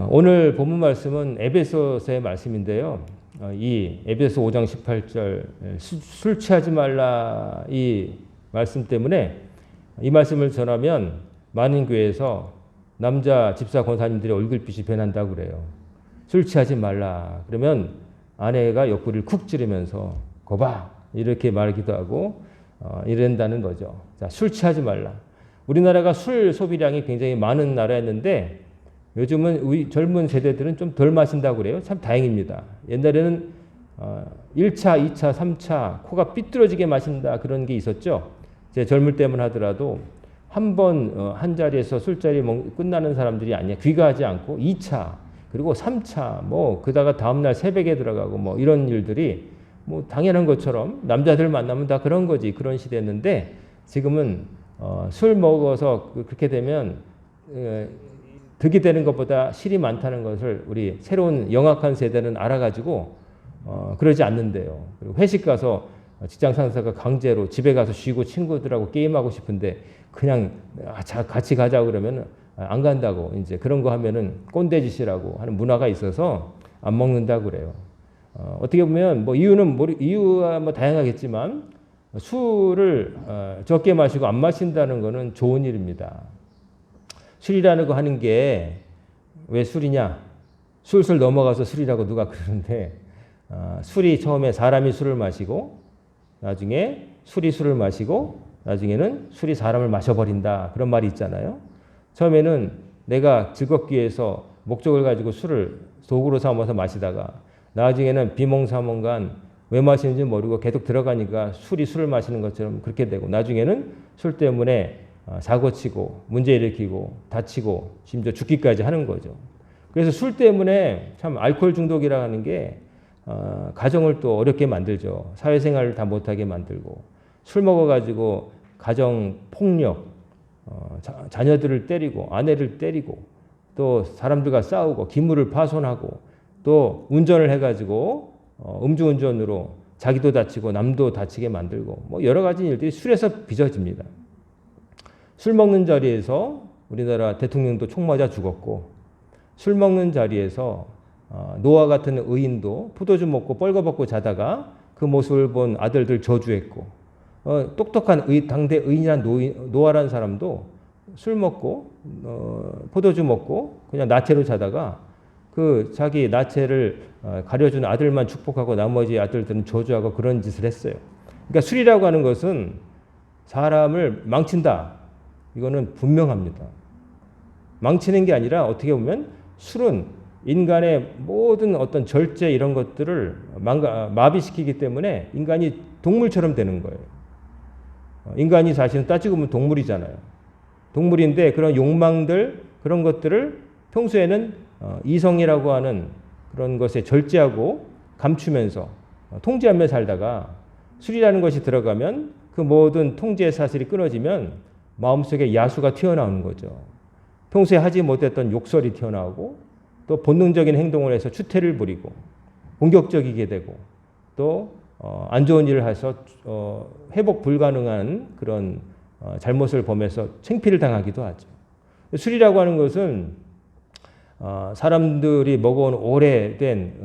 오늘 본문 말씀은 에베소서의 말씀인데요. 이 에베소 5장 18절 술 취하지 말라 이 말씀 때문에 이 말씀을 전하면 많은 교회에서 남자 집사 권사님들의 얼굴빛이 변한다고 그래요. 술 취하지 말라 그러면 아내가 옆구리를 쿡 찌르면서 거봐 이렇게 말하기도 하고 이런다는 거죠. 자, 술 취하지 말라. 우리나라가 술 소비량이 굉장히 많은 나라였는데 요즘은 우리 젊은 세대들은 좀 덜 마신다고 그래요. 참 다행입니다. 옛날에는 1차, 2차, 3차 코가 삐뚤어지게 마신다 그런 게 있었죠. 제 젊을 때만 하더라도 한 번 한 자리에서 술자리 끝나는 사람들이 아니야. 귀가하지 않고 2차 그리고 3차 뭐 그다가 다음날 새벽에 들어가고 뭐 이런 일들이 뭐 당연한 것처럼 남자들 만나면 다 그런 거지. 그런 시대였는데 지금은 술 먹어서 그렇게 되면 득이 되는 것보다 실이 많다는 것을 우리 새로운 영악한 세대는 알아가지고 그러지 않는데요. 그리고 회식 가서 직장 상사가 강제로 집에 가서 쉬고 친구들하고 게임하고 싶은데 그냥 같이 가자고 그러면 안 간다고 이제 그런 거 하면은 꼰대짓이라고 하는 문화가 있어서 안 먹는다고 그래요. 어떻게 보면 뭐 이유가 뭐 다양하겠지만 술을 적게 마시고 안 마신다는 거는 좋은 일입니다. 술이라는 거 하는 게 왜 술이냐? 술술 넘어가서 술이라고 누가 그러는데 술이 처음에 사람이 술을 마시고 나중에 술이 술을 마시고 나중에는 술이 사람을 마셔버린다. 그런 말이 있잖아요. 처음에는 내가 즐겁기 위해서 목적을 가지고 술을 도구로 삼아서 마시다가 나중에는 비몽사몽간 왜 마시는지 모르고 계속 들어가니까 술이 술을 마시는 것처럼 그렇게 되고 나중에는 술 때문에 사고치고 문제 일으키고 다치고 심지어 죽기까지 하는 거죠. 그래서 술 때문에 참 알코올 중독이라 하는 게 가정을 또 어렵게 만들죠. 사회생활을 다 못하게 만들고 술 먹어가지고 가정 폭력, 자녀들을 때리고 아내를 때리고 또 사람들과 싸우고 기물을 파손하고 또 운전을 해가지고 음주운전으로 자기도 다치고 남도 다치게 만들고 뭐 여러 가지 일들이 술에서 빚어집니다. 술 먹는 자리에서 우리나라 대통령도 총 맞아 죽었고 술 먹는 자리에서 노아 같은 의인도 포도주 먹고 뻘거벗고 자다가 그 모습을 본 아들들 저주했고 똑똑한 당대 의인이란 노아라는 사람도 술 먹고 포도주 먹고 그냥 나체로 자다가 그 자기 나체를 가려준 아들만 축복하고 나머지 아들들은 저주하고 그런 짓을 했어요. 그러니까 술이라고 하는 것은 사람을 망친다. 이거는 분명합니다. 망치는 게 아니라 어떻게 보면 술은 인간의 모든 어떤 절제 이런 것들을 마비시키기 때문에 인간이 동물처럼 되는 거예요. 인간이 사실은 따지고 보면 동물이잖아요. 동물인데 그런 욕망들 그런 것들을 평소에는 이성이라고 하는 그런 것에 절제하고 감추면서 통제하며 살다가 술이라는 것이 들어가면 그 모든 통제 사슬이 끊어지면 마음속에 야수가 튀어나오는 거죠. 평소에 하지 못했던 욕설이 튀어나오고 또 본능적인 행동을 해서 추태를 부리고 공격적이게 되고 또 안 좋은 일을 해서 회복 불가능한 그런 잘못을 범해서 창피를 당하기도 하죠. 술이라고 하는 것은 사람들이 먹어온 오래된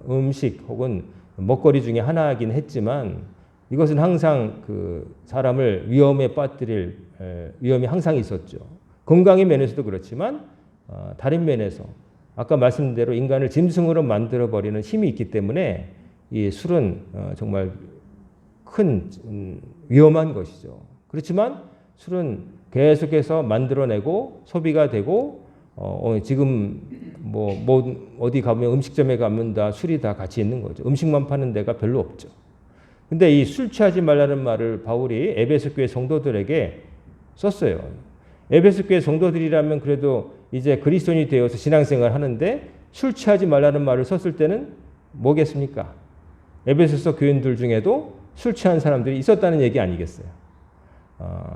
음식 혹은 먹거리 중에 하나이긴 했지만 이것은 항상 그 사람을 위험에 빠뜨릴 위험이 항상 있었죠. 건강의 면에서도 그렇지만 다른 면에서 아까 말씀드린 대로 인간을 짐승으로 만들어버리는 힘이 있기 때문에 이 술은 정말 큰 위험한 것이죠. 그렇지만 술은 계속해서 만들어내고 소비가 되고 지금 뭐 어디 가면 음식점에 가면 다 술이 다 같이 있는 거죠. 음식만 파는 데가 별로 없죠. 근데 이 술 취하지 말라는 말을 바울이 에베소 교회 성도들에게 썼어요. 에베소 교회 성도들이라면 그래도 이제 그리스도인이 되어서 신앙생활 하는데 술 취하지 말라는 말을 썼을 때는 뭐겠습니까? 에베소서 교인들 중에도 술 취한 사람들이 있었다는 얘기 아니겠어요?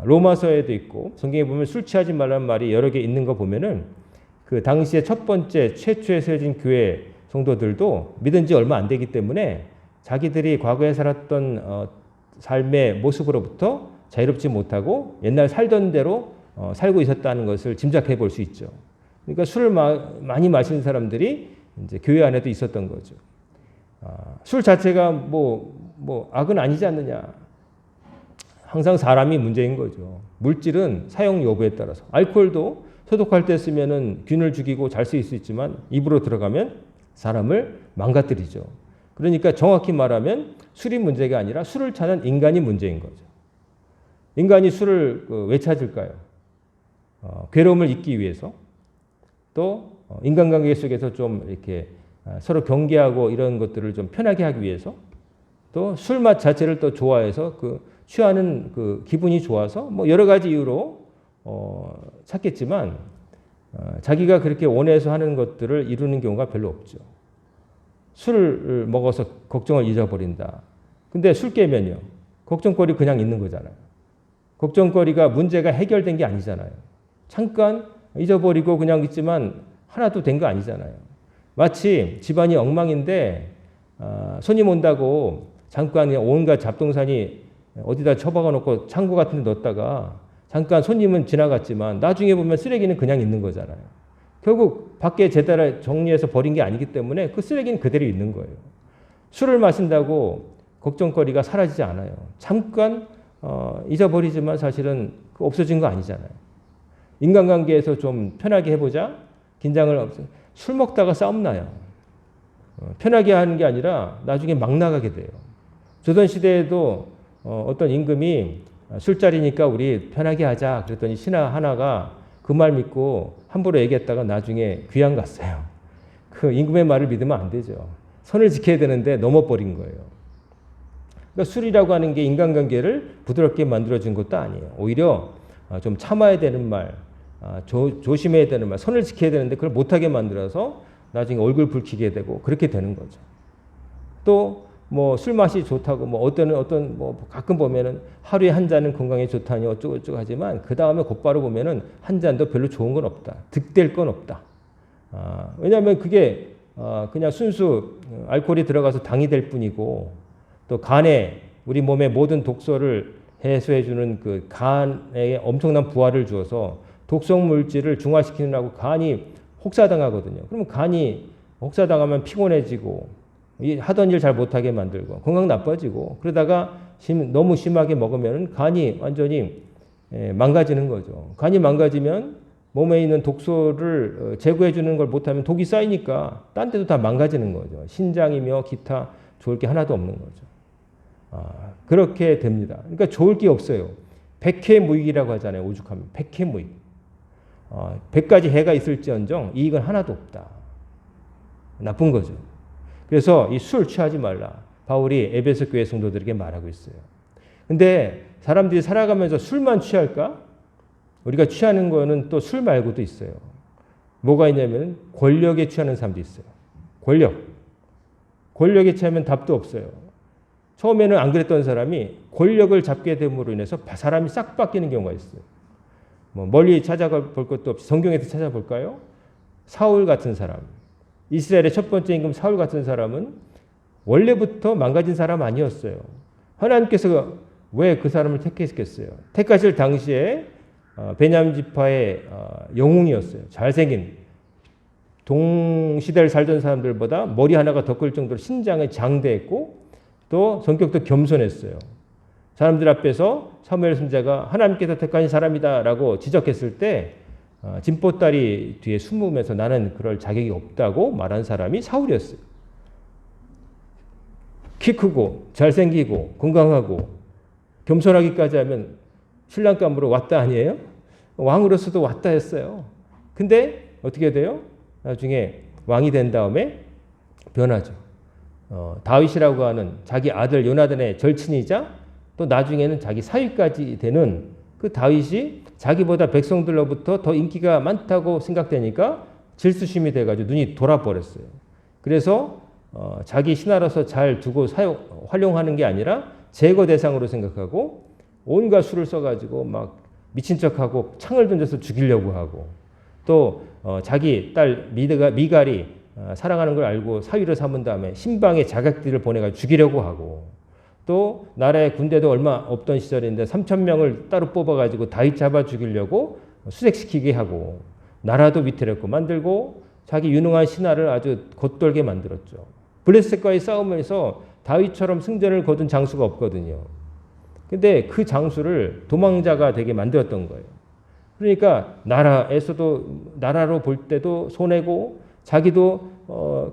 로마서에도 있고 성경에 보면 술 취하지 말라는 말이 여러 개 있는 거 보면은 그 당시에 첫 번째 최초에 세워진 교회 성도들도 믿은 지 얼마 안 되기 때문에 자기들이 과거에 살았던 삶의 모습으로부터 자유롭지 못하고 옛날 살던 대로 살고 있었다는 것을 짐작해 볼 수 있죠. 그러니까 술을 많이 마시는 사람들이 이제 교회 안에도 있었던 거죠. 술 자체가 뭐 악은 아니지 않느냐. 항상 사람이 문제인 거죠. 물질은 사용 여부에 따라서. 알코올도 소독할 때 쓰면은 균을 죽이고 잘 쓰일 수 있지만 입으로 들어가면 사람을 망가뜨리죠. 그러니까 정확히 말하면 술이 문제가 아니라 술을 찾는 인간이 문제인 거죠. 인간이 술을 왜 찾을까요? 괴로움을 잊기 위해서, 또 인간관계 속에서 좀 이렇게 서로 경계하고 이런 것들을 좀 편하게 하기 위해서, 또 술맛 자체를 또 좋아해서 그 취하는 그 기분이 좋아서 뭐 여러 가지 이유로 찾겠지만 자기가 그렇게 원해서 하는 것들을 이루는 경우가 별로 없죠. 술을 먹어서 걱정을 잊어버린다. 근데 술 깨면요, 걱정거리 그냥 있는 거잖아요. 걱정거리가 문제가 해결된 게 아니잖아요. 잠깐 잊어버리고 그냥 있지만 하나도 된 거 아니잖아요. 마치 집안이 엉망인데 손님 온다고 잠깐 온갖 잡동사니 어디다 처박아 놓고 창고 같은 데 넣었다가 잠깐 손님은 지나갔지만 나중에 보면 쓰레기는 그냥 있는 거잖아요. 결국 밖에 제대로 정리해서 버린 게 아니기 때문에 그 쓰레기는 그대로 있는 거예요. 술을 마신다고 걱정거리가 사라지지 않아요. 잠깐 잊어버리지만 사실은 없어진 거 아니잖아요. 인간관계에서 좀 편하게 해보자. 긴장을 술 먹다가 싸움 나요. 편하게 하는 게 아니라 나중에 막 나가게 돼요. 조선시대에도 어떤 임금이 술자리니까 우리 편하게 하자 그랬더니 신하 하나가 그 말 믿고 함부로 얘기했다가 나중에 귀양 갔어요. 그 임금의 말을 믿으면 안 되죠. 선을 지켜야 되는데 넘어버린 거예요. 그러니까 술이라고 하는 게 인간관계를 부드럽게 만들어준 것도 아니에요. 오히려 좀 참아야 되는 말, 조심해야 되는 말, 선을 지켜야 되는데 그걸 못하게 만들어서 나중에 얼굴 붉히게 되고 그렇게 되는 거죠. 또 뭐 술 맛이 좋다고 뭐 어떤 뭐 가끔 보면은 하루에 한 잔은 건강에 좋다니 어쩌고저쩌고 하지만 그 다음에 곧바로 보면은 한 잔도 별로 좋은 건 없다. 득될 건 없다. 왜냐하면 그게 그냥 순수 알코올이 들어가서 당이 될 뿐이고 또 간에 우리 몸의 모든 독소를 해소해주는 그 간에 엄청난 부하를 주어서 독성 물질을 중화시키느라고 간이 혹사당하거든요. 그러면 간이 혹사당하면 피곤해지고 하던 일 잘 못하게 만들고 건강 나빠지고 그러다가 너무 심하게 먹으면 간이 완전히 망가지는 거죠. 간이 망가지면 몸에 있는 독소를 제거해 주는 걸 못하면 독이 쌓이니까 딴 데도 다 망가지는 거죠. 신장이며 기타 좋을 게 하나도 없는 거죠. 그렇게 됩니다. 그러니까 좋을 게 없어요. 백해무익이라고 하잖아요. 오죽하면 백해무익. 100가지 해가 있을지언정 이익은 하나도 없다. 나쁜 거죠. 그래서 이 술 취하지 말라. 바울이 에베소 교회 성도들에게 말하고 있어요. 근데 사람들이 살아가면서 술만 취할까? 우리가 취하는 거는 또 술 말고도 있어요. 뭐가 있냐면 권력에 취하는 사람도 있어요. 권력에 취하면 답도 없어요. 처음에는 안 그랬던 사람이 권력을 잡게 됨으로 인해서 사람이 싹 바뀌는 경우가 있어요. 뭐 멀리 찾아볼 것도 없이 성경에서 찾아볼까요? 사울 같은 사람. 이스라엘의 첫 번째 임금 사울 같은 사람은 원래부터 망가진 사람 아니었어요. 하나님께서 왜 그 사람을 택했겠어요? 택하실 당시에 베냐민 지파의 영웅이었어요. 잘생긴 동시대를 살던 사람들보다 머리 하나가 더 클 정도로 신장이 장대했고 또 성격도 겸손했어요. 사람들 앞에서 사무엘 선지자가 하나님께서 택하신 사람이다라고 지적했을 때 진보다리 뒤에 숨으면서 나는 그럴 자격이 없다고 말한 사람이 사울이었어요. 키 크고 잘생기고 건강하고 겸손하기까지 하면 신랑감으로 왔다 아니에요? 왕으로서도 왔다 했어요. 근데 어떻게 돼요? 나중에 왕이 된 다음에 변하죠. 다윗이라고 하는 자기 아들 요나단의 절친이자 또 나중에는 자기 사위까지 되는 그 다윗이 자기보다 백성들로부터 더 인기가 많다고 생각되니까 질투심이 돼가지고 눈이 돌아버렸어요. 그래서 자기 신하로서 잘 두고 활용하는 게 아니라 제거 대상으로 생각하고 온갖 수를 써가지고 막 미친 척하고 창을 던져서 죽이려고 하고 또 자기 딸 미갈이 사랑하는 걸 알고 사위를 삼은 다음에 신방의 자객들을 보내가지고 죽이려고 하고 또 나라의 군대도 얼마 없던 시절인데 3,000명을 따로 뽑아가지고 다윗 잡아 죽이려고 수색시키게 하고 나라도 위태롭고 만들고 자기 유능한 신하를 아주 겉돌게 만들었죠. 블레셋과의 싸움에서 다윗처럼 승전을 거둔 장수가 없거든요. 근데 그 장수를 도망자가 되게 만들었던 거예요. 그러니까 나라로 볼 때도 손해고 자기도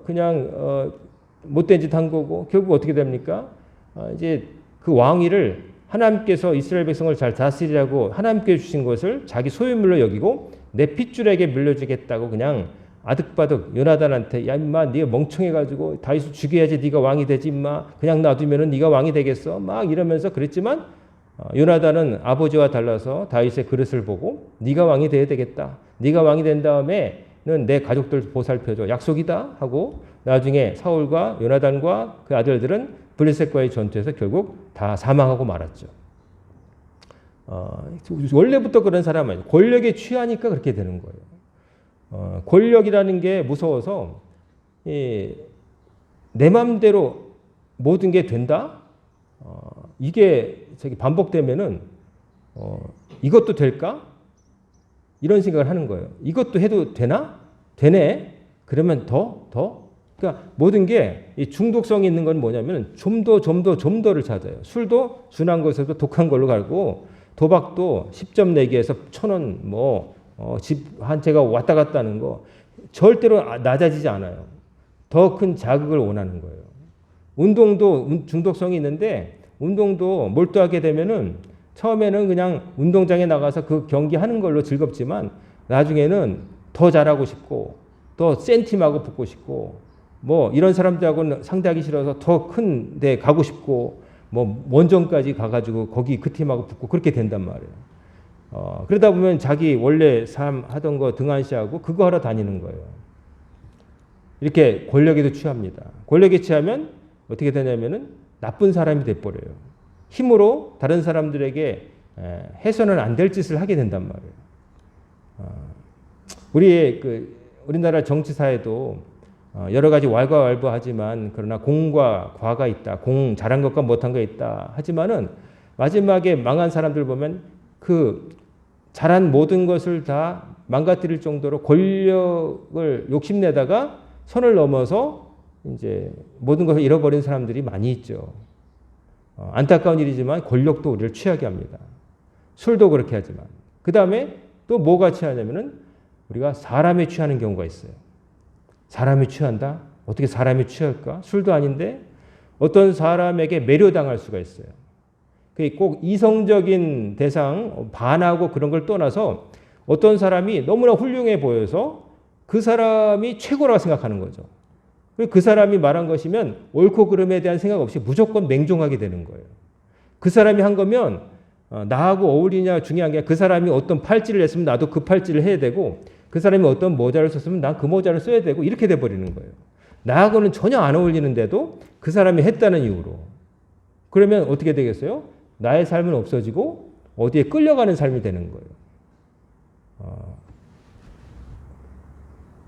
그냥 못된 짓 한 거고 결국 어떻게 됩니까? 이제 그 왕위를 하나님께서 이스라엘 백성을 잘 다스리라고 하나님께 주신 것을 자기 소유물로 여기고 내 핏줄에게 물려주겠다고 그냥 아득바득 요나단한테 야 임마 네가 멍청해가지고 다윗을 죽여야지 네가 왕이 되지 임마 그냥 놔두면은 네가 왕이 되겠어 막 이러면서 그랬지만 요나단은 아버지와 달라서 다윗의 그릇을 보고 네가 왕이 돼야 되겠다. 네가 왕이 된 다음에는 내 가족들 보살펴줘 약속이다 하고 나중에 사울과 요나단과 그 아들들은 블레셋과의 전투에서 결국 다 사망하고 말았죠. 원래부터 그런 사람은 아니에요. 권력에 취하니까 그렇게 되는 거예요. 권력이라는 게 무서워서 내 마음대로 모든 게 된다? 이게 반복되면은 이것도 될까? 이런 생각을 하는 거예요. 이것도 해도 되나? 되네? 그러면 더? 그러니까 모든 게 중독성이 있는 건 뭐냐면 좀 더를 찾아요. 술도 순한 것에서 독한 걸로 가고 도박도 10점 내기에서 1,000원 집 한 채가 왔다 갔다 하는 거 절대로 낮아지지 않아요. 더 큰 자극을 원하는 거예요. 운동도 중독성이 있는데 운동도 몰두하게 되면은 처음에는 그냥 운동장에 나가서 그 경기 하는 걸로 즐겁지만 나중에는 더 잘하고 싶고 더 센 팀하고 붙고 싶고 이런 사람들하고는 상대하기 싫어서 더 큰 데 가고 싶고 원정까지 가가지고 거기 그 팀하고 붙고 그렇게 된단 말이에요. 그러다 보면 자기 원래 삶 하던 거 등한시하고 그거 하러 다니는 거예요. 이렇게 권력에도 취합니다. 권력에 취하면 어떻게 되냐면은 나쁜 사람이 돼버려요. 힘으로 다른 사람들에게 해서는 안 될 짓을 하게 된단 말이에요. 우리나라 정치사에도 여러 가지 왈가왈부하지만 그러나 공과 과가 있다. 공 잘한 것과 못한 거 있다. 하지만은 마지막에 망한 사람들 보면 그 잘한 모든 것을 다 망가뜨릴 정도로 권력을 욕심내다가 선을 넘어서 이제 모든 것을 잃어버린 사람들이 많이 있죠. 안타까운 일이지만 권력도 우리를 취하게 합니다. 술도 그렇게 하지만 그 다음에 또 뭐가 취하냐면은 우리가 사람에 취하는 경우가 있어요. 사람이 취한다? 어떻게 사람이 취할까? 술도 아닌데 어떤 사람에게 매료당할 수가 있어요. 그게 꼭 이성적인 대상, 반하고 그런 걸 떠나서 어떤 사람이 너무나 훌륭해 보여서 그 사람이 최고라고 생각하는 거죠. 그 사람이 말한 것이면 옳고 그름에 대한 생각 없이 무조건 맹종하게 되는 거예요. 그 사람이 한 거면 나하고 어울리냐 중요한 게 아니라 그 사람이 어떤 팔찌를 했으면 나도 그 팔찌를 해야 되고 그 사람이 어떤 모자를 썼으면 난 그 모자를 써야 되고 이렇게 돼버리는 거예요. 나하고는 전혀 안 어울리는데도 그 사람이 했다는 이유로. 그러면 어떻게 되겠어요? 나의 삶은 없어지고 어디에 끌려가는 삶이 되는 거예요.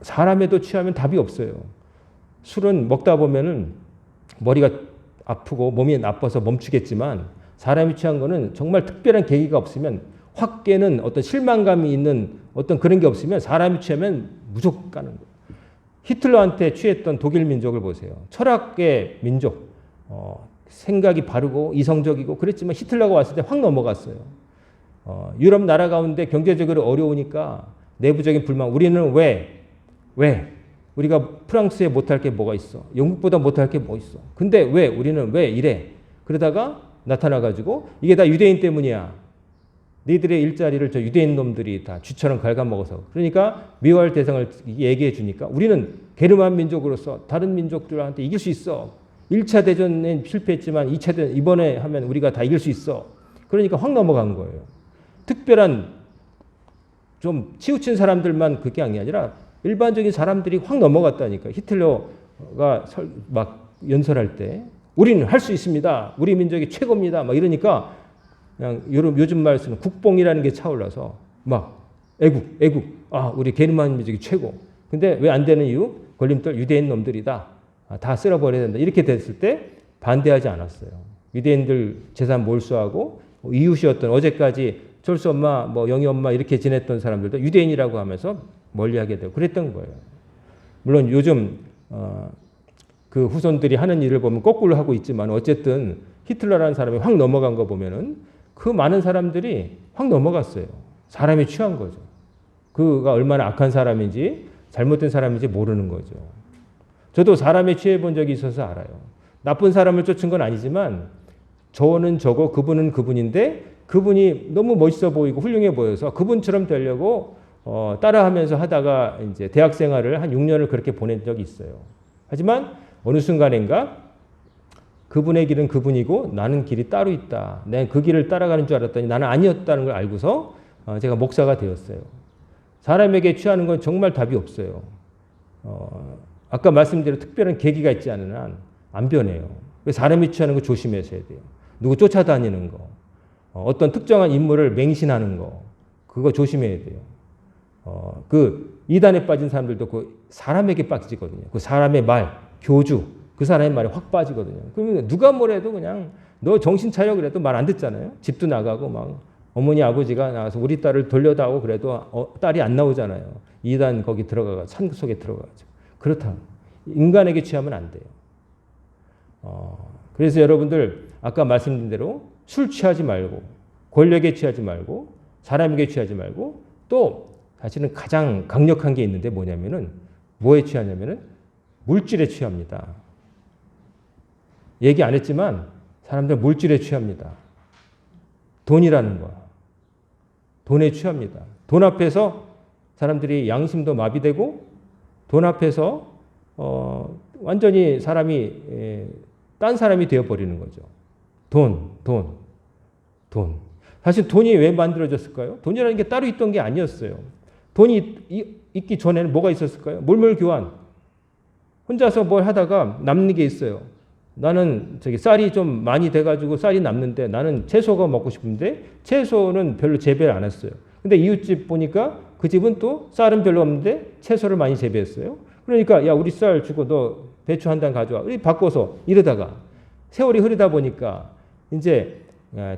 사람에도 취하면 답이 없어요. 술은 먹다 보면은 머리가 아프고 몸이 나빠서 멈추겠지만 사람이 취한 거는 정말 특별한 계기가 없으면 확 깨는 어떤 실망감이 있는 어떤 그런 게 없으면 사람이 취하면 무조건 가는 거예요. 히틀러한테 취했던 독일 민족을 보세요. 철학의 민족, 생각이 바르고 이성적이고 그랬지만 히틀러가 왔을 때 확 넘어갔어요. 유럽 나라 가운데 경제적으로 어려우니까 내부적인 불만. 우리는 왜? 우리가 프랑스에 못할 게 뭐가 있어? 영국보다 못할 게 뭐 있어? 근데 왜? 우리는 왜 이래? 그러다가 나타나가지고 이게 다 유대인 때문이야. 니들의 일자리를 저 유대인 놈들이 다 쥐처럼 갉아먹어서. 그러니까 미워할 대상을 얘기해 주니까 우리는 게르만 민족으로서 다른 민족들한테 이길 수 있어. 1차 대전엔 실패했지만 2차 대전 이번에 하면 우리가 다 이길 수 있어. 그러니까 확 넘어간 거예요. 특별한 좀 치우친 사람들만 그게 아니라 일반적인 사람들이 확 넘어갔다니까. 히틀러가 막 연설할 때 우리는 할 수 있습니다. 우리 민족이 최고입니다. 막 이러니까 그냥 요즘 말씀은 국뽕이라는 게 차올라서 막 애국. 우리 게르만 민족이 최고. 근데 왜 안 되는 이유? 걸림돌 유대인 놈들이다. 다 쓸어버려야 된다. 이렇게 됐을 때 반대하지 않았어요. 유대인들 재산 몰수하고 이웃이었던 어제까지 철수 엄마, 영희 엄마 이렇게 지냈던 사람들도 유대인이라고 하면서 멀리하게 되고 그랬던 거예요. 물론 요즘 그 후손들이 하는 일을 보면 거꾸로 하고 있지만 어쨌든 히틀러라는 사람이 확 넘어간 거 보면은 그 많은 사람들이 확 넘어갔어요. 사람이 취한 거죠. 그가 얼마나 악한 사람인지 잘못된 사람인지 모르는 거죠. 저도 사람에 취해 본 적이 있어서 알아요. 나쁜 사람을 쫓은 건 아니지만 저는 저거 그분은 그분인데 그분이 너무 멋있어 보이고 훌륭해 보여서 그분처럼 되려고 따라하면서 하다가 이제 대학 생활을 한 6년을 그렇게 보낸 적이 있어요. 하지만 어느 순간인가 그분의 길은 그분이고 나는 길이 따로 있다. 내가 그 길을 따라가는 줄 알았더니 나는 아니었다는 걸 알고서 제가 목사가 되었어요. 사람에게 취하는 건 정말 답이 없어요. 아까 말씀드린 특별한 계기가 있지 않은 한 안 변해요. 사람이 취하는 거 조심하셔야 돼요. 누구 쫓아다니는 거, 어떤 특정한 인물을 맹신하는 거, 그거 조심해야 돼요. 그 이단에 빠진 사람들도 그 사람에게 빠지거든요. 그 사람의 말, 교주, 그 사람의 말에 확 빠지거든요. 그러면 누가 뭐래도 그냥 너 정신 차려 그래도 말 안 듣잖아요. 집도 나가고 막 어머니 아버지가 나와서 우리 딸을 돌려다오 그래도 딸이 안 나오잖아요. 이단 거기 들어가가 산 속에 들어가죠. 그렇다. 인간에게 취하면 안 돼요. 그래서 여러분들 아까 말씀드린 대로 술 취하지 말고 권력에 취하지 말고 사람에게 취하지 말고 또 사실은 가장 강력한 게 있는데 뭐냐면은 뭐에 취하냐면은 물질에 취합니다. 얘기 안 했지만 사람들 물질에 취합니다. 돈이라는 거야. 돈에 취합니다. 돈 앞에서 사람들이 양심도 마비되고 돈 앞에서 완전히 사람이 딴 사람이 되어버리는 거죠. 돈. 사실 돈이 왜 만들어졌을까요? 돈이라는 게 따로 있던 게 아니었어요. 돈이 있기 전에는 뭐가 있었을까요? 몰몰교환. 혼자서 뭘 하다가 남는 게 있어요. 나는 쌀이 좀 많이 돼가지고 쌀이 남는데 나는 채소가 먹고 싶은데 채소는 별로 재배를 안 했어요. 근데 이웃집 보니까 그 집은 또 쌀은 별로 없는데 채소를 많이 재배했어요. 그러니까 야 우리 쌀 주고 너 배추 한 단 가져와. 바꿔서 이러다가 세월이 흐르다 보니까 이제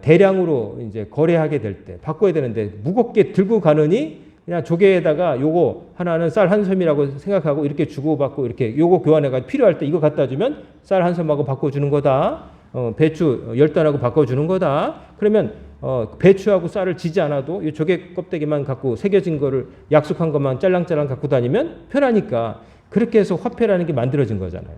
대량으로 이제 거래하게 될 때 바꿔야 되는데 무겁게 들고 가느니 그냥 조개에다가 요거 하나는 쌀 한 섬이라고 생각하고 이렇게 주고받고 이렇게 요거 교환해가지고 필요할 때 이거 갖다 주면 쌀 한 섬하고 바꿔주는 거다. 배추 10단하고 바꿔주는 거다. 그러면 배추하고 쌀을 지지 않아도 이 조개 껍데기만 갖고 새겨진 거를 약속한 것만 짤랑짤랑 갖고 다니면 편하니까 그렇게 해서 화폐라는 게 만들어진 거잖아요.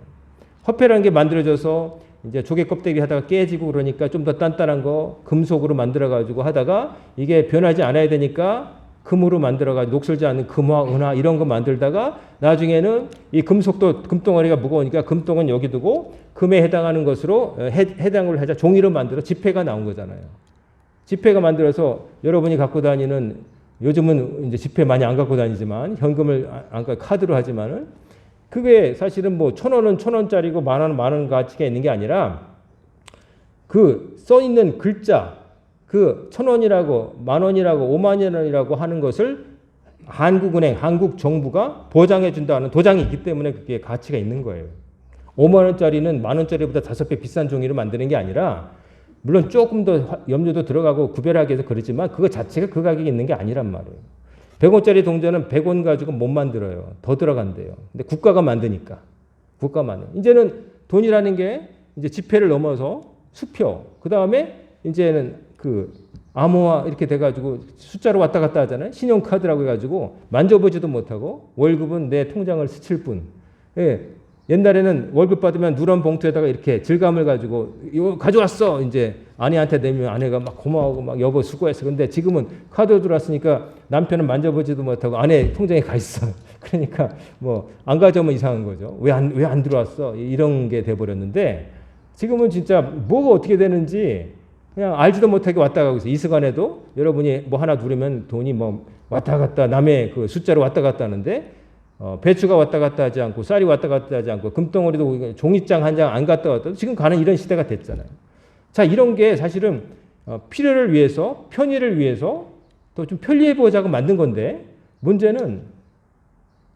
화폐라는 게 만들어져서 이제 조개 껍데기 하다가 깨지고 그러니까 좀 더 단단한 거 금속으로 만들어가지고 하다가 이게 변하지 않아야 되니까 금으로 만들어가지고 녹슬지 않는 금화, 은화 이런 거 만들다가 나중에는 이 금속도 금덩어리가 무거우니까 금덩은 여기 두고 금에 해당하는 것으로 해당을 하자 종이로 만들어 지폐가 나온 거잖아요. 지폐가 만들어서 여러분이 갖고 다니는 요즘은 이제 지폐 많이 안 갖고 다니지만 현금을 안 카드로 하지만은 그게 사실은 뭐 1,000원은 1,000원짜리고 만원 가치가 있는 게 아니라 그 써 있는 글자 그 1,000원이라고 10,000원이라고 50,000원이라고 하는 것을 한국은행, 한국 정부가 보장해 준다는 도장이 있기 때문에 그게 가치가 있는 거예요. 5만 원짜리는 만 원짜리보다 5배 비싼 종이로 만드는 게 아니라 물론 조금 더 염료도 들어가고 구별하기 위해서 그러지만 그거 자체가 그 가격이 있는 게 아니란 말이에요. 100원짜리 동전은 100원 가지고 못 만들어요. 더 들어간대요. 근데 국가가 만드니까. 이제는 돈이라는 게 이제 지폐를 넘어서 수표. 그 다음에 이제는 그 암호화 이렇게 돼가지고 숫자로 왔다 갔다 하잖아요. 신용카드라고 해가지고 만져보지도 못하고 월급은 내 통장을 스칠 뿐. 예. 옛날에는 월급 받으면 누런 봉투에다가 이렇게 질감을 가지고 이거 가져왔어. 이제 아내한테 내면 아내가 막 고마워하고 막 여보 수고했어. 근데 지금은 카드 들어왔으니까 남편은 만져보지도 못하고 아내 통장에 가 있어. 그러니까 뭐 안 가져오면 이상한 거죠. 왜 안 들어왔어? 이런 게 돼버렸는데 지금은 진짜 뭐가 어떻게 되는지 그냥 알지도 못하게 왔다 가고 있어요. 이 시간에도 여러분이 뭐 하나 누르면 돈이 뭐 왔다 갔다 남의 그 숫자로 왔다 갔다 하는데 배추가 왔다 갔다 하지 않고 쌀이 왔다 갔다 하지 않고 금덩어리도 종이장 한 장 안 갔다 왔다 지금 가는 이런 시대가 됐잖아요. 자, 이런 게 사실은 필요를 위해서 편의를 위해서 또 좀 편리해 보자고 만든 건데 문제는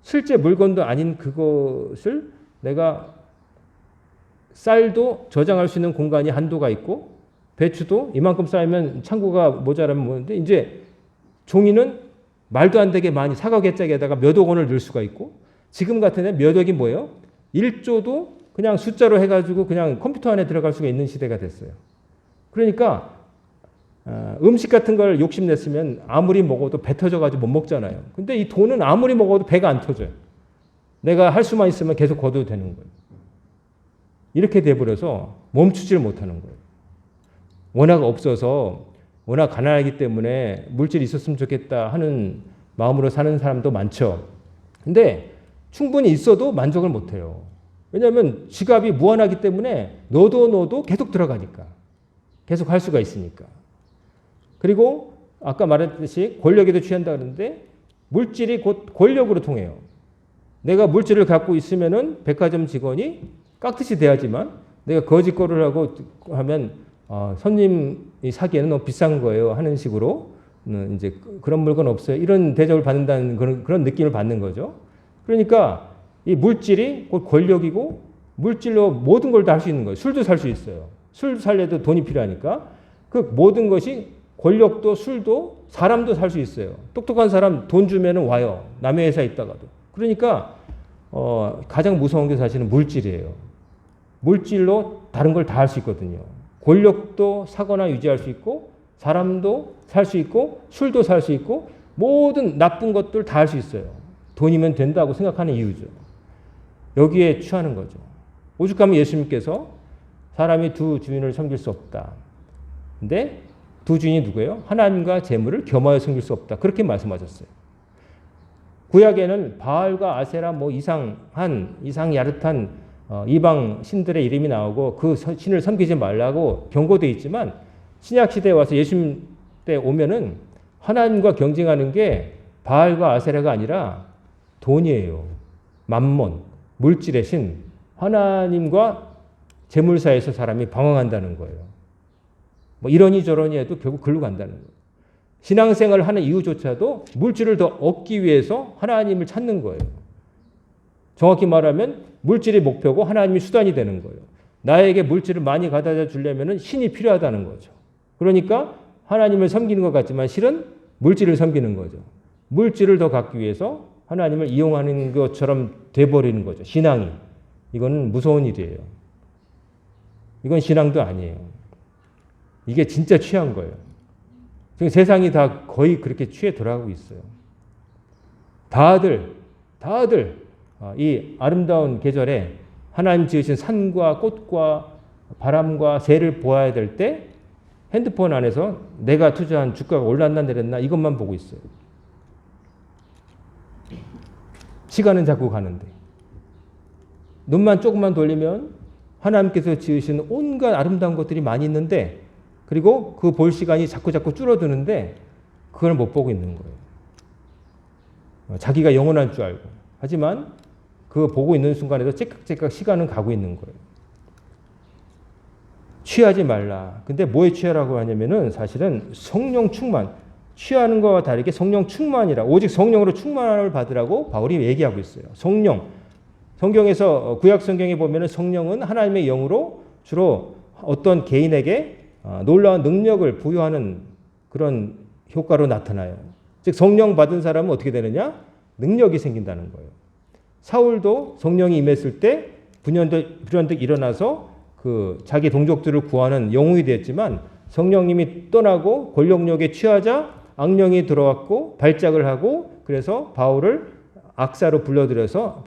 실제 물건도 아닌 그것을 내가 쌀도 저장할 수 있는 공간이 한도가 있고 배추도 이만큼 쌓이면 창고가 모자라면 뭐는데 이제 종이는 말도 안 되게 많이 사과 개짝에다가 몇 억 원을 넣을 수가 있고 지금 같은 애 몇 억이 뭐예요? 1조도 그냥 숫자로 해가지고 그냥 컴퓨터 안에 들어갈 수가 있는 시대가 됐어요. 그러니까 음식 같은 걸 욕심냈으면 아무리 먹어도 배 터져가지고 못 먹잖아요. 근데 이 돈은 아무리 먹어도 배가 안 터져요. 내가 할 수만 있으면 계속 거둬도 되는 거예요. 이렇게 돼버려서 멈추지를 못하는 거예요. 워낙 없어서 워낙 가난하기 때문에 물질이 있었으면 좋겠다 하는 마음으로 사는 사람도 많죠. 근데 충분히 있어도 만족을 못해요. 왜냐하면 지갑이 무한하기 때문에 넣어도 계속 들어가니까. 계속 할 수가 있으니까. 그리고 아까 말했듯이 권력에도 취한다 그러는데 물질이 곧 권력으로 통해요. 내가 물질을 갖고 있으면은 백화점 직원이 깍듯이 돼야지만 내가 거짓거리를 하고 하면 손님이 사기에는 너무 비싼 거예요 하는 식으로 이제 그런 물건 없어요. 이런 대접을 받는다는 그런 느낌을 받는 거죠. 그러니까 이 물질이 곧 권력이고 물질로 모든 걸 다 할 수 있는 거예요. 술도 살 수 있어요. 술 살려도 돈이 필요하니까 그 모든 것이 권력도 술도 사람도 살 수 있어요. 똑똑한 사람 돈 주면은 와요. 남의 회사에 있다가도. 그러니까 가장 무서운 게 사실은 물질이에요. 물질로 다른 걸 다 할 수 있거든요. 권력도 사거나 유지할 수 있고 사람도 살 수 있고 술도 살 수 있고 모든 나쁜 것들 다 할 수 있어요. 돈이면 된다고 생각하는 이유죠. 여기에 취하는 거죠. 오죽하면 예수님께서 사람이 두 주인을 섬길 수 없다. 근데 두 주인이 누구예요? 하나님과 재물을 겸하여 섬길 수 없다. 그렇게 말씀하셨어요. 구약에는 바알과 아세라 이상 야릇한 이방 신들의 이름이 나오고 그 신을 섬기지 말라고 경고되어 있지만 신약 시대에 와서 예수님 때 오면은 하나님과 경쟁하는 게 바알과 아세라가 아니라 돈이에요. 맘몬, 물질의 신, 하나님과 재물 사이에서 사람이 방황한다는 거예요. 이러니 저러니 해도 결국 글로 간다는 거예요. 신앙생활을 하는 이유조차도 물질을 더 얻기 위해서 하나님을 찾는 거예요. 정확히 말하면 물질이 목표고 하나님이 수단이 되는 거예요. 나에게 물질을 많이 가져다 주려면 신이 필요하다는 거죠. 그러니까 하나님을 섬기는 것 같지만 실은 물질을 섬기는 거죠. 물질을 더 갖기 위해서 하나님을 이용하는 것처럼 돼버리는 거죠. 신앙이. 이거는 무서운 일이에요. 이건 신앙도 아니에요. 이게 진짜 취한 거예요. 지금 세상이 다 거의 그렇게 취해 들어가고 있어요. 다들 이 아름다운 계절에 하나님 지으신 산과 꽃과 바람과 새를 보아야 될 때 핸드폰 안에서 내가 투자한 주가가 올랐나 내렸나 이것만 보고 있어요. 시간은 자꾸 가는데 눈만 조금만 돌리면 하나님께서 지으신 온갖 아름다운 것들이 많이 있는데 그리고 그 볼 시간이 자꾸 줄어드는데 그걸 못 보고 있는 거예요. 자기가 영원할 줄 알고. 하지만 그거 보고 있는 순간에도 째깍째깍 시간은 가고 있는 거예요. 취하지 말라. 근데 뭐에 취하라고 하냐면은 사실은 성령 충만. 취하는 것과 다르게 성령 충만이라. 오직 성령으로 충만을 받으라고 바울이 얘기하고 있어요. 성령. 성경에서 구약 성경에 보면은 성령은 하나님의 영으로 주로 어떤 개인에게 놀라운 능력을 부여하는 그런 효과로 나타나요. 즉 성령 받은 사람은 어떻게 되느냐? 능력이 생긴다는 거예요. 사울도 성령이 임했을 때 불현듯 일어나서 그 자기 동족들을 구하는 영웅이 됐지만 성령님이 떠나고 권력력에 취하자 악령이 들어왔고 발작을 하고 그래서 바울을 악사로 불러들여서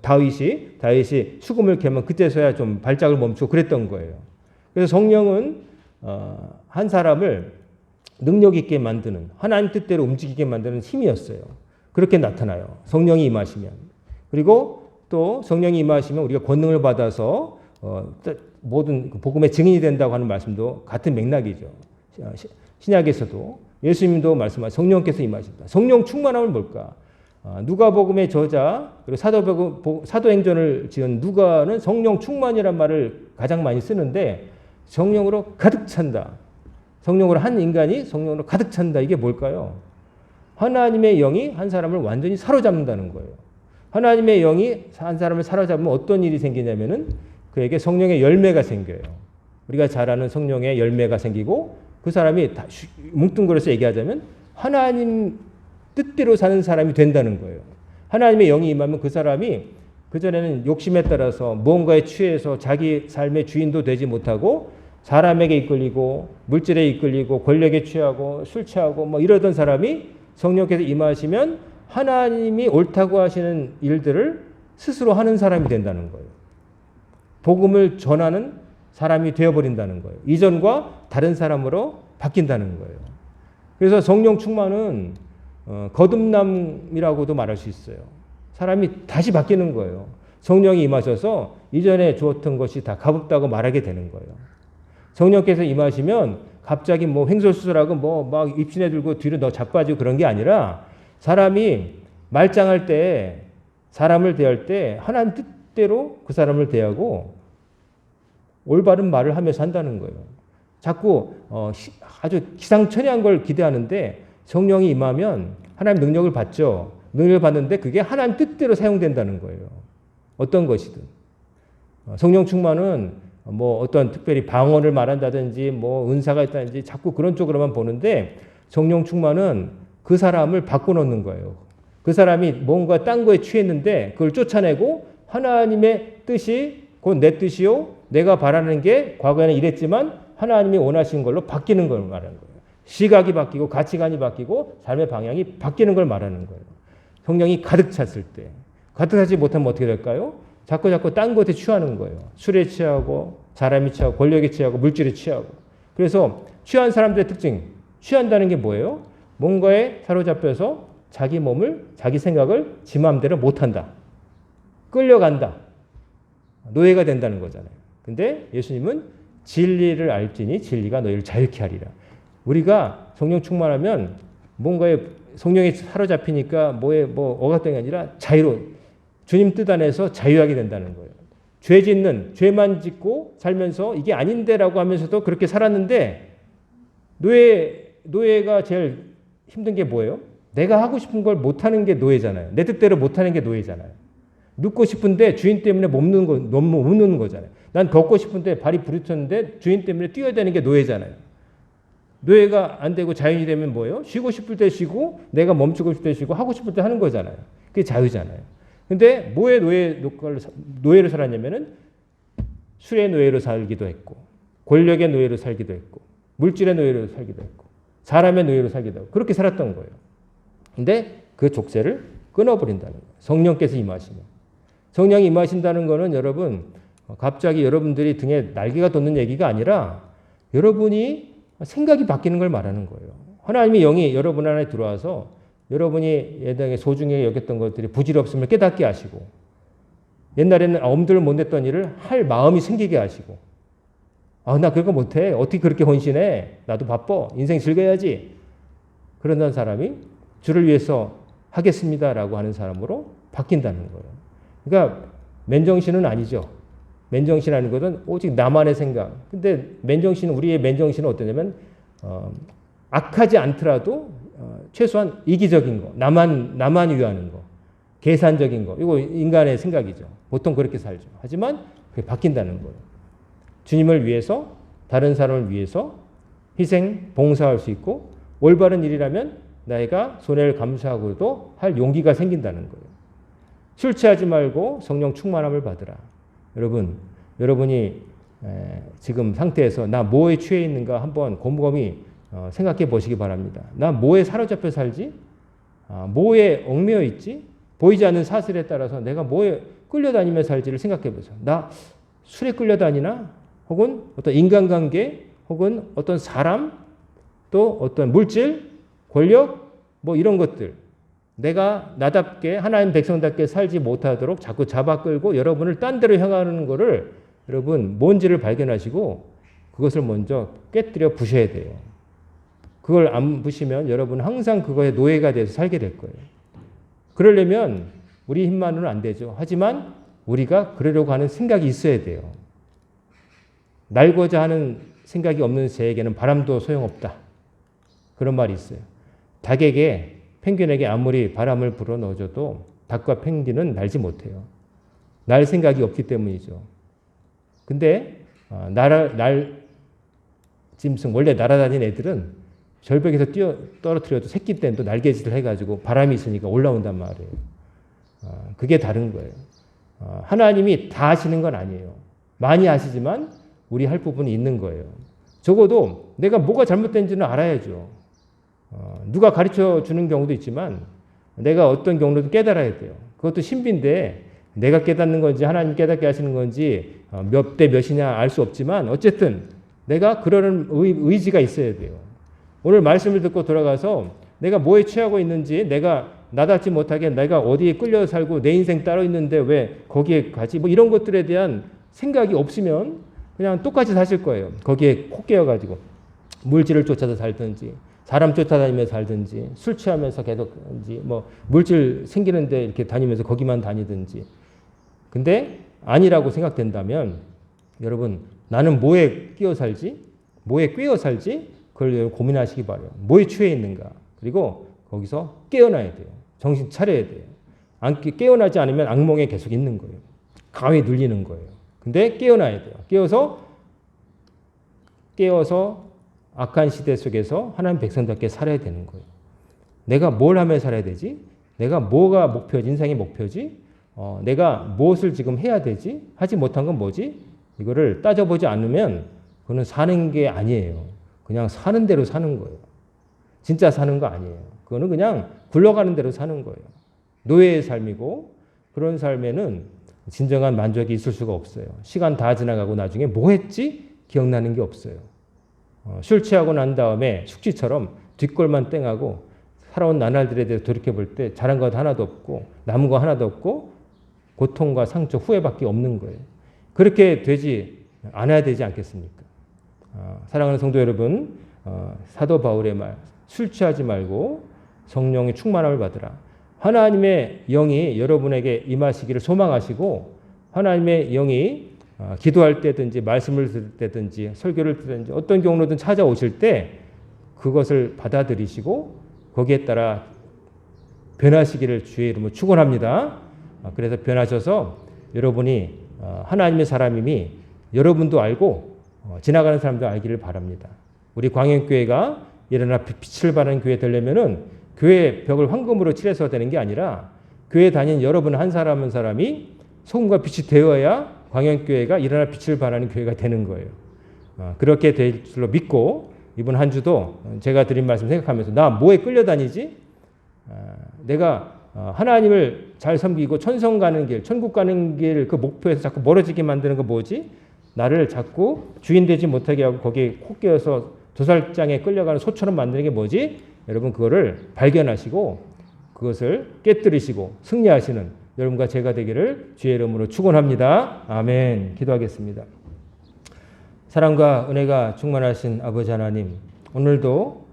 다윗이 수금을 캐면 그때서야 좀 발작을 멈추고 그랬던 거예요. 그래서 성령은 한 사람을 능력 있게 만드는 하나님 뜻대로 움직이게 만드는 힘이었어요. 그렇게 나타나요. 성령이 임하시면. 그리고 또 성령이 임하시면 우리가 권능을 받아서 모든 복음의 증인이 된다고 하는 말씀도 같은 맥락이죠. 신약에서도 예수님도 말씀하신 성령께서 임하신다. 성령 충만함은 뭘까? 누가복음의 저자 그리고 사도행전을 지은 누가는 성령 충만이란 말을 가장 많이 쓰는데 성령으로 가득 찬다. 성령으로 한 인간이 성령으로 가득 찬다. 이게 뭘까요? 하나님의 영이 한 사람을 완전히 사로잡는다는 거예요. 하나님의 영이 한 사람을 사로잡으면 어떤 일이 생기냐면은 그에게 성령의 열매가 생겨요. 우리가 잘 아는 성령의 열매가 생기고 그 사람이 뭉뚱그려서 얘기하자면 하나님 뜻대로 사는 사람이 된다는 거예요. 하나님의 영이 임하면 그 사람이 그전에는 욕심에 따라서 무언가에 취해서 자기 삶의 주인도 되지 못하고 사람에게 이끌리고 물질에 이끌리고 권력에 취하고 술 취하고 뭐 이러던 사람이 성령께서 임하시면 하나님이 옳다고 하시는 일들을 스스로 하는 사람이 된다는 거예요. 복음을 전하는 사람이 되어버린다는 거예요. 이전과 다른 사람으로 바뀐다는 거예요. 그래서 성령 충만은 거듭남이라고도 말할 수 있어요. 사람이 다시 바뀌는 거예요. 성령이 임하셔서 이전에 주었던 것이 다 값없다고 말하게 되는 거예요. 성령께서 임하시면 갑자기 뭐 횡설수설하고 뭐 막 입신에 들고 뒤로 너 자빠지고 그런 게 아니라 사람이 말짱할 때 사람을 대할 때 하나님 뜻대로 그 사람을 대하고 올바른 말을 하면서 한다는 거예요. 자꾸 아주 기상천외한 걸 기대하는데 성령이 임하면 하나님 능력을 받죠. 능력을 받는데 그게 하나님 뜻대로 사용된다는 거예요. 어떤 것이든. 성령 충만은 뭐 어떤 특별히 방언을 말한다든지 뭐 은사가 있다든지 자꾸 그런 쪽으로만 보는데 성령 충만은 그 사람을 바꿔놓는 거예요. 그 사람이 뭔가 딴 거에 취했는데 그걸 쫓아내고 하나님의 뜻이 곧 내 뜻이요. 내가 바라는 게 과거에는 이랬지만 하나님이 원하시는 걸로 바뀌는 걸 말하는 거예요. 시각이 바뀌고 가치관이 바뀌고 삶의 방향이 바뀌는 걸 말하는 거예요. 성령이 가득 찼을 때. 가득 차지 못하면 어떻게 될까요? 자꾸 딴 것에 취하는 거예요. 술에 취하고 사람이 취하고 권력에 취하고 물질에 취하고. 그래서 취한 사람들의 특징. 취한다는 게 뭐예요? 뭔가에 사로잡혀서 자기 몸을 자기 생각을 지 마음대로 못한다. 끌려간다. 노예가 된다는 거잖아요. 근데 예수님은 진리를 알지니 진리가 너희를 자유케 하리라. 우리가 성령 충만하면 뭔가에 성령이 사로잡히니까 뭐 억압된 게 아니라 자유로 주님 뜻 안에서 자유하게 된다는 거예요. 죄 짓는 죄만 짓고 살면서 이게 아닌데라고 하면서도 그렇게 살았는데 노예가 제일 힘든 게 뭐예요? 내가 하고 싶은 걸 못하는 게 노예잖아요. 내 뜻대로 못하는 게 노예잖아요. 눕고 싶은데 주인 때문에 못 누는 거잖아요. 난 걷고 싶은데 발이 부딪혔는데 주인 때문에 뛰어야 되는 게 노예잖아요. 노예가 안 되고 자연이 되면 뭐예요? 쉬고 싶을 때 쉬고 내가 멈추고 싶을 때 쉬고 하고 싶을 때 하는 거잖아요. 그게 자유잖아요. 근데 뭐의 노예로 살았냐면은 술의 노예로 살기도 했고 권력의 노예로 살기도 했고 물질의 노예로 살기도 했고 사람의 노예로 살기도 하고 그렇게 살았던 거예요. 근데 그 족쇄를 끊어버린다는 거예요. 성령께서 임하시면. 성령이 임하신다는 거는 여러분 갑자기 여러분들이 등에 날개가 돋는 얘기가 아니라 여러분이 생각이 바뀌는 걸 말하는 거예요. 하나님의 영이 여러분 안에 들어와서 여러분이 예당에 소중히 여겼던 것들이 부질없음을 깨닫게 하시고 옛날에는 엄두를 못 냈던 일을 할 마음이 생기게 하시고 나 그거 못해. 어떻게 그렇게 헌신해. 나도 바빠. 인생 즐겨야지. 그런다는 사람이 주를 위해서 하겠습니다라고 하는 사람으로 바뀐다는 거예요. 그러니까 맨정신은 아니죠. 맨정신이라는 것은 오직 나만의 생각. 근데 우리의 맨정신은 어떠냐면 악하지 않더라도 최소한 이기적인 거, 나만 위하는 거, 계산적인 거. 이거 인간의 생각이죠. 보통 그렇게 살죠. 하지만 그게 바뀐다는 거예요. 주님을 위해서 다른 사람을 위해서 희생, 봉사할 수 있고 올바른 일이라면 내가 손해를 감수하고도 할 용기가 생긴다는 거예요. 술 취하지 말고 성령 충만함을 받으라. 여러분이 지금 상태에서 나 뭐에 취해 있는가 한번 곰곰이 생각해 보시기 바랍니다. 나 뭐에 사로잡혀 살지? 뭐에 얽매여 있지? 보이지 않는 사슬에 따라서 내가 뭐에 끌려다니며 살지를 생각해 보세요. 나 술에 끌려다니나? 혹은 어떤 인간관계? 혹은 어떤 사람? 또 어떤 물질? 권력? 뭐 이런 것들. 내가 나답게 하나님 백성답게 살지 못하도록 자꾸 잡아 끌고 여러분을 딴 데로 향하는 거를 여러분 뭔지를 발견하시고 그것을 먼저 깨뜨려 부셔야 돼요. 그걸 안 부시면 여러분 항상 그거에 노예가 돼서 살게 될 거예요. 그러려면 우리 힘만으로는 안 되죠. 하지만 우리가 그러려고 하는 생각이 있어야 돼요. 날고자 하는 생각이 없는 새에게는 바람도 소용없다. 그런 말이 있어요. 펭귄에게 아무리 바람을 불어 넣어줘도 닭과 펭귄은 날지 못해요. 날 생각이 없기 때문이죠. 근데 짐승 원래 날아다니는 애들은 절벽에서 떨어뜨려도 새끼 때는 또 날개짓을 해가지고 바람이 있으니까 올라온단 말이에요. 그게 다른 거예요. 하나님이 다 하시는 건 아니에요. 많이 하시지만 우리 할 부분이 있는 거예요. 적어도 내가 뭐가 잘못된지는 알아야죠. 누가 가르쳐 주는 경우도 있지만 내가 어떤 경우도 깨달아야 돼요. 그것도 신비인데 내가 깨닫는 건지 하나님 깨닫게 하시는 건지 몇 대 몇이냐 알 수 없지만 어쨌든 내가 그러는 의지가 있어야 돼요. 오늘 말씀을 듣고 돌아가서 내가 뭐에 취하고 있는지, 내가 나답지 못하게 내가 어디에 끌려 살고 내 인생 따로 있는데 왜 거기에 가지, 뭐 이런 것들에 대한 생각이 없으면 그냥 똑같이 사실 거예요. 거기에 코 깨어가지고 물질을 쫓아서 살든지 사람 쫓아다니면서 살든지 술 취하면서 계속 뭐 물질 생기는데 이렇게 다니면서 거기만 다니든지. 근데 아니라고 생각된다면 여러분, 나는 뭐에 끼어 살지? 뭐에 꿰어 살지? 그걸 고민하시기 바라요. 뭐에 취해 있는가? 그리고 거기서 깨어나야 돼요. 정신 차려야 돼요. 깨어나지 않으면 악몽에 계속 있는 거예요. 감에 눌리는 거예요. 근데 깨어나야 돼요. 깨어서 악한 시대 속에서 하나님 백성답게 살아야 되는 거예요. 내가 뭘 하며 살아야 되지? 내가 뭐가 목표지? 인생의 목표지? 내가 무엇을 지금 해야 되지? 하지 못한 건 뭐지? 이거를 따져보지 않으면 그거는 사는 게 아니에요. 그냥 사는 대로 사는 거예요. 진짜 사는 거 아니에요. 그거는 그냥 굴러가는 대로 사는 거예요. 노예의 삶이고 그런 삶에는 진정한 만족이 있을 수가 없어요. 시간 다 지나가고 나중에 뭐 했지? 기억나는 게 없어요. 술 취하고 난 다음에 숙지처럼 뒷골만 땡하고 살아온 나날들에 대해서 돌이켜볼 때 잘한 것 하나도 없고 남은 거 하나도 없고 고통과 상처 후회밖에 없는 거예요. 그렇게 되지 않아야 되지 않겠습니까? 사랑하는 성도 여러분, 사도 바울의 말, 술 취하지 말고 성령의 충만함을 받으라. 하나님의 영이 여러분에게 임하시기를 소망하시고 하나님의 영이 기도할 때든지 말씀을 들을 때든지 설교를 듣든지 어떤 경로든 찾아오실 때 그것을 받아들이시고 거기에 따라 변하시기를 주의 이름으로 축원합니다. 그래서 변하셔서 여러분이 하나님의 사람임이 여러분도 알고 지나가는 사람도 알기를 바랍니다. 우리 광역교회가 일어나 빛을 발하는 교회 되려면은 교회 벽을 황금으로 칠해서 되는 게 아니라 교회 다닌 여러분 한 사람 한 사람이 소금과 빛이 되어야 광역교회가 일어나 빛을 발하는 교회가 되는 거예요. 그렇게 될 줄로 믿고 이번 한 주도 제가 드린 말씀 생각하면서 나 뭐에 끌려다니지? 내가 하나님을 잘 섬기고 천성 가는 길, 천국 가는 길 그 목표에서 자꾸 멀어지게 만드는 거 뭐지? 나를 자꾸 주인 되지 못하게 하고 거기에 코 끼어서 도살장에 끌려가는 소처럼 만드는 게 뭐지? 여러분 그거를 발견하시고 그것을 깨뜨리시고 승리하시는 여러분과 제가 되기를 주의 이름으로 축원합니다. 아멘. 기도하겠습니다. 사랑과 은혜가 충만하신 아버지 하나님, 오늘도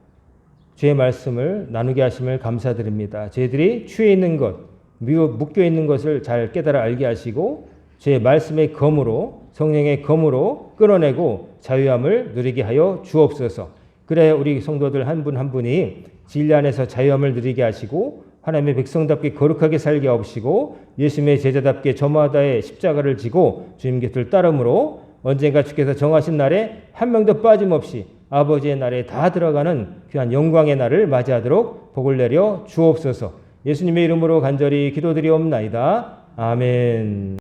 주의 말씀을 나누게 하심을 감사드립니다. 저희들이 취해 있는 것, 묶여 있는 것을 잘 깨달아 알게 하시고 주의 말씀의 검으로 성령의 검으로 끌어내고 자유함을 누리게 하여 주옵소서. 그래 우리 성도들 한 분 한 분이 진리 안에서 자유함을 누리게 하시고 하나님의 백성답게 거룩하게 살게 하옵시고 예수님의 제자답게 저마다의 십자가를 지고 주님 곁을 따름으로 언젠가 주께서 정하신 날에 한 명도 빠짐없이 아버지의 날에 다 들어가는 귀한 영광의 날을 맞이하도록 복을 내려 주옵소서. 예수님의 이름으로 간절히 기도드리옵나이다. 아멘.